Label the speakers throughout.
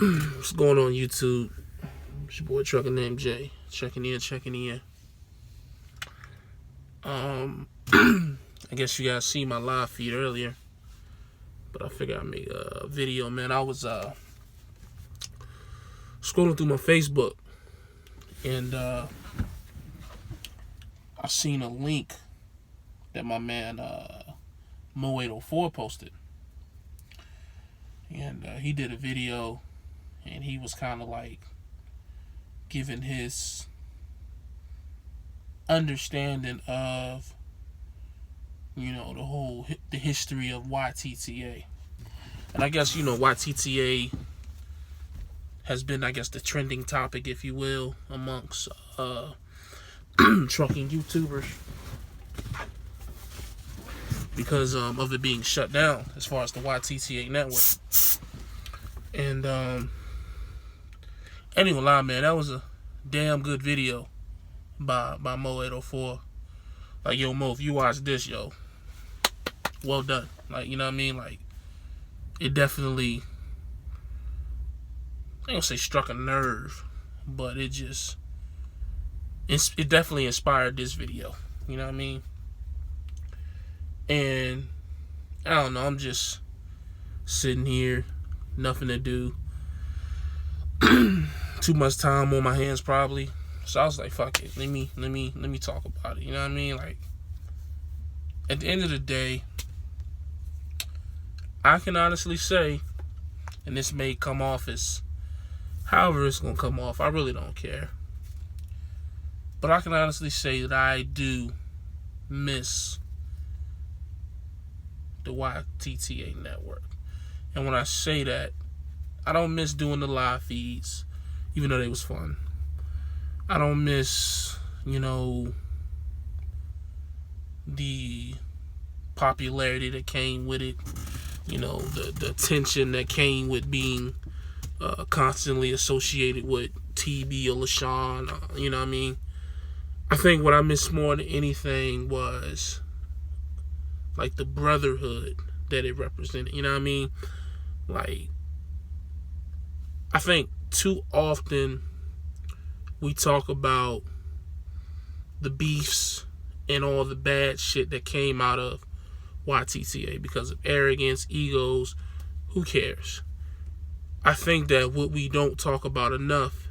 Speaker 1: What's going on YouTube? It's your boy Atruckernamedjay. Checking in. I guess you guys see my live feed earlier, but I figured I'd make a video, man. I was scrolling through my Facebook, and I seen a link that my man Mo804 posted, and he did a video, and he was kind of like giving his understanding of, you know, the history of YTTA. And I guess, you know, YTTA has been, I guess, the trending topic, if you will, amongst trucking YouTubers because of it being shut down as far as the YTTA Network. And ain't even lie, man, that was a damn good video by Mo804. Like, yo, Mo, if you watch this, yo, well done. Like, you know what I mean? Like, it definitely, I ain't gonna say struck a nerve, but it definitely inspired this video. You know what I mean? And I don't know, I'm just sitting here, nothing to do, too much time on my hands probably. So I was like, fuck it, let me talk about it. You know what I mean? Like, at the end of the day, I can honestly say, and this may come off as however it's gonna come off, I really don't care, but I can honestly say that I do miss the YTTA Network. And when I say that, I don't miss doing the live feeds, even though they was fun. I don't miss, you know, the popularity that came with it, you know, the attention that came with being constantly associated with TB or LaShawn, you know what I mean? I think what I missed more than anything was like the brotherhood that it represented, you know what I mean? Like, I think too often we talk about the beefs and all the bad shit that came out of YTTA because of arrogance, egos. Who cares? I think that what we don't talk about enough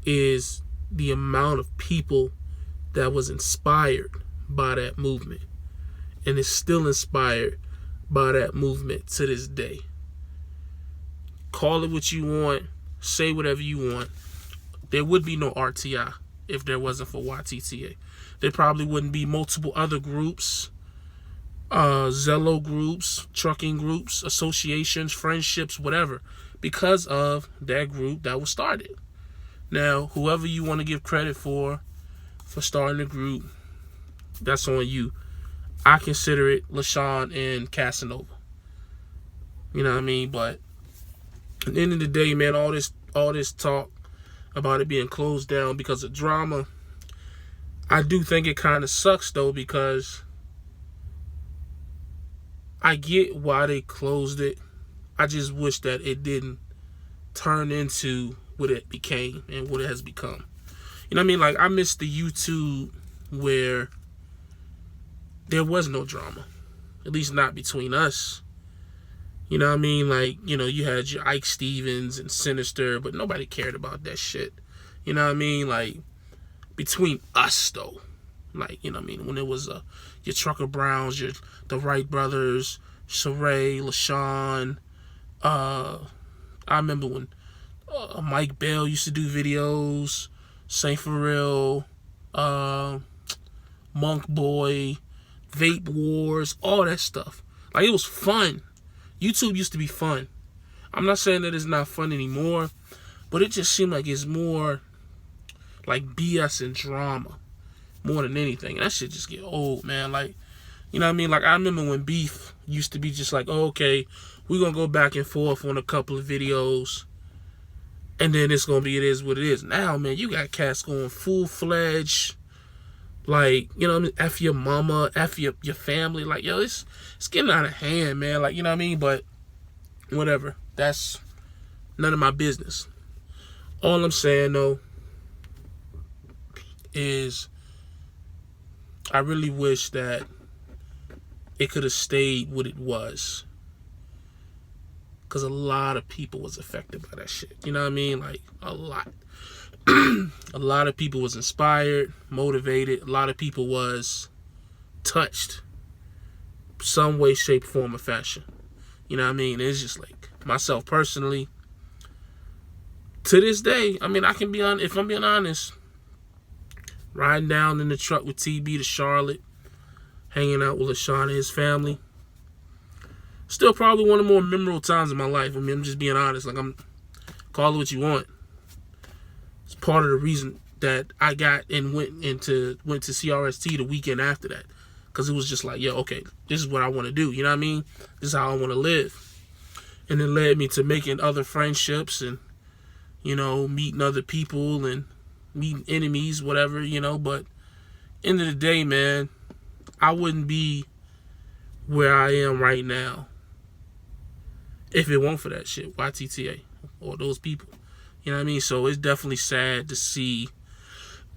Speaker 1: is the amount of people that was inspired by that movement and is still inspired by that movement to this day. Call it what you want, say whatever you want. There would be no RTI if there wasn't for YTTA. There probably wouldn't be multiple other groups, Zello groups, trucking groups, associations, friendships, whatever, because of that group that was started. Now, whoever you want to give credit for starting the group, that's on you. I consider it LaShawn and Casanova. You know what I mean? But at the end of the day, man, all this talk about it being closed down because of drama, I do think it kind of sucks though, because I get why they closed it. I just wish that it didn't turn into what it became and what it has become. You know what I mean? Like, I miss the YouTube where there was no drama, at least not between us. You know what I mean? Like, you know, you had your Ike Stevens and Sinister, but nobody cared about that shit. You know what I mean? Like, between us, though. Like, you know what I mean? When it was your Trucker Browns, the Wright brothers, Sheree, LaShawn. I remember when Mike Bell used to do videos, Saint For Real, Monk Boy, Vape Wars, all that stuff. Like, it was fun. YouTube used to be fun. I'm not saying that it's not fun anymore, but it just seemed like it's more like BS and drama more than anything. And that shit just get old, man. Like, you know what I mean? Like, I remember when beef used to be just like, oh, okay, we're going to go back and forth on a couple of videos, and then it's going to be, it is what it is. Now, man, you got cats going full-fledged, like, you know what I mean? F your mama, F your family. Like, yo, it's getting out of hand, man. Like, you know what I mean? But whatever. That's None of my business. All I'm saying, though, is I really wish that it could have stayed what it was. Because a lot of people was affected by that shit. You know what I mean? Like, a lot. A lot of people was inspired, motivated. A lot of people was touched. Some way, shape, form, or fashion. You know what I mean? It's just like, myself personally, to this day, I mean, I can be on, if I'm being honest, riding down in the truck with TB to Charlotte, hanging out with LaShawn and his family. Still probably one of the more memorable times in my life. I mean, I'm just being honest. Like, I'm, call it what you want. It's part of the reason that I got and went to CRST the weekend after that. Because it was just like, yeah, okay, this is what I want to do. You know what I mean? This is how I want to live. And it led me to making other friendships and, you know, meeting other people and meeting enemies, whatever, you know. But end of the day, man, I wouldn't be where I am right now if it weren't for that shit, YTTA, or those people. You know what I mean? So it's definitely sad to see.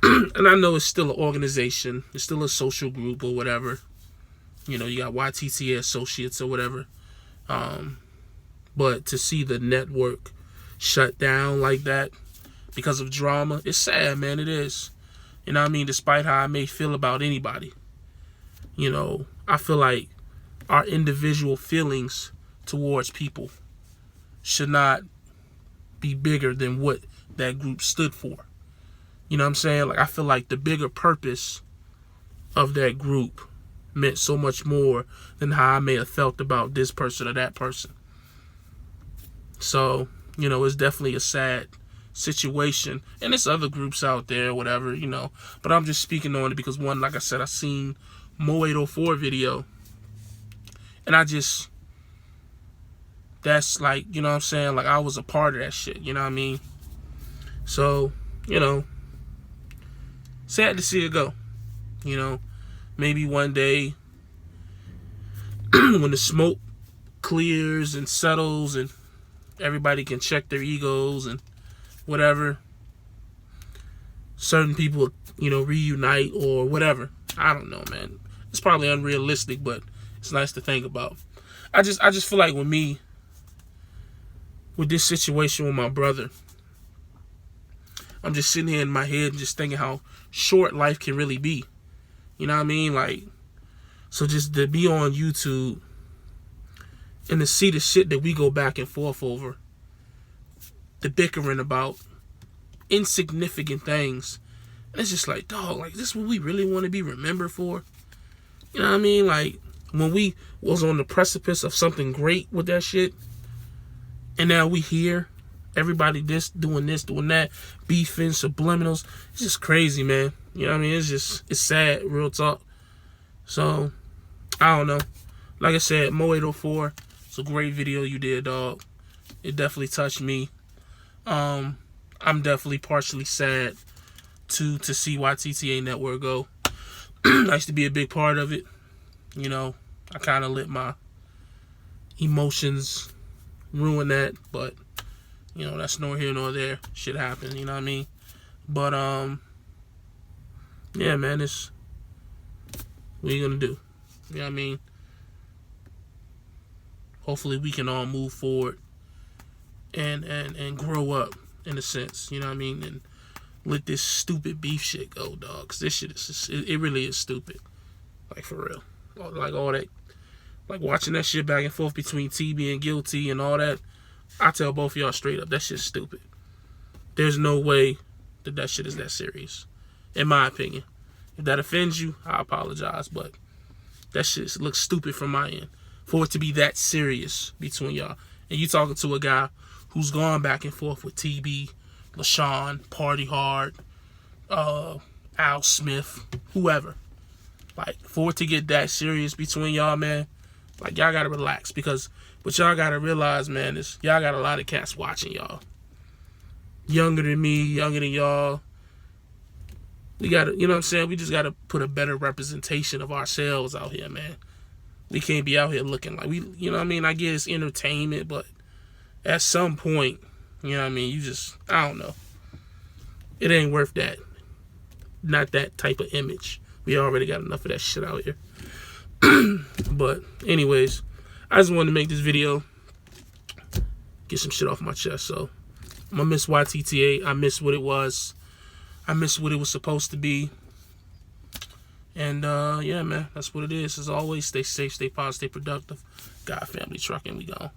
Speaker 1: And I know it's still an organization. It's still a social group or whatever. You know, you got YTTA Associates or whatever. But to see the network shut down like that because of drama, it's sad, man. It is. You know what I mean? Despite how I may feel about anybody. You know, I feel like our individual feelings towards people should not be bigger than what that group stood for. You know what I'm saying? Like, I feel like the bigger purpose of that group meant so much more than how I may have felt about this person or that person. So, you know, it's definitely a sad situation. And there's other groups out there, whatever, you know. But I'm just speaking on it because, one, like I said, I seen Mo 804 video. And I just, that's like, you know what I'm saying? Like, I was a part of that shit, you know what I mean? So, you know, sad to see it go. You know, maybe one day when the smoke clears and settles and everybody can check their egos and whatever, certain people, you know, reunite or whatever. I don't know, man. It's probably unrealistic, but it's nice to think about. I just feel like with this situation with my brother, I'm just sitting here in my head and just thinking how short life can really be. You know what I mean? Like, so just to be on YouTube and to see the shit that we go back and forth over, the bickering about insignificant things, and it's just like, dog, like, this is what we really want to be remembered for? You know what I mean? Like, when we was on the precipice of something great with that shit, and now we here, everybody doing this, doing that, beefing, subliminals. It's just crazy, man. You know what I mean? It's sad, real talk. So, I don't know. Like I said, Mo 804, it's a great video you did, dog. It definitely touched me. I'm definitely partially sad to see YTTA Network go. I used to be a big part of it. You know, I kind of let my emotions ruin that, but you know, that's nor here nor there. Shit happens, you know what I mean? But yeah, man, it's, what are you gonna do? You know what I mean? Hopefully we can all move forward and grow up in a sense, you know what I mean? And let this stupid beef shit go, dog. Cause this shit is just, it really is stupid. Like, for real. Like, all that, like, watching that shit back and forth between TB and Guilty and all that, I tell both of y'all straight up, that shit's stupid. There's no way that shit is that serious, in my opinion. If that offends you, I apologize, but that shit looks stupid from my end. For it to be that serious between y'all. And you talking to a guy who's gone back and forth with TB, LaShawn, Party Hard, Al Smith, whoever. Like, for it to get that serious between y'all, man, like, y'all gotta relax. Because what y'all gotta realize, man, is y'all got a lot of cats watching y'all. Younger than me, younger than y'all. We gotta, you know what I'm saying? We just gotta put a better representation of ourselves out here, man. We can't be out here looking like we, you know what I mean? I get it's entertainment, but at some point, You know what I mean? You just, I don't know. It ain't worth that. Not that type of image. We already got enough of that shit out here. But anyways, I just wanted to make this video, get some shit off my chest. So I'm gonna miss YTTA. I miss what it was. I miss what it was supposed to be. And yeah, man, that's what it is. As always, stay safe, stay positive, stay productive. God, family, trucking, we gone.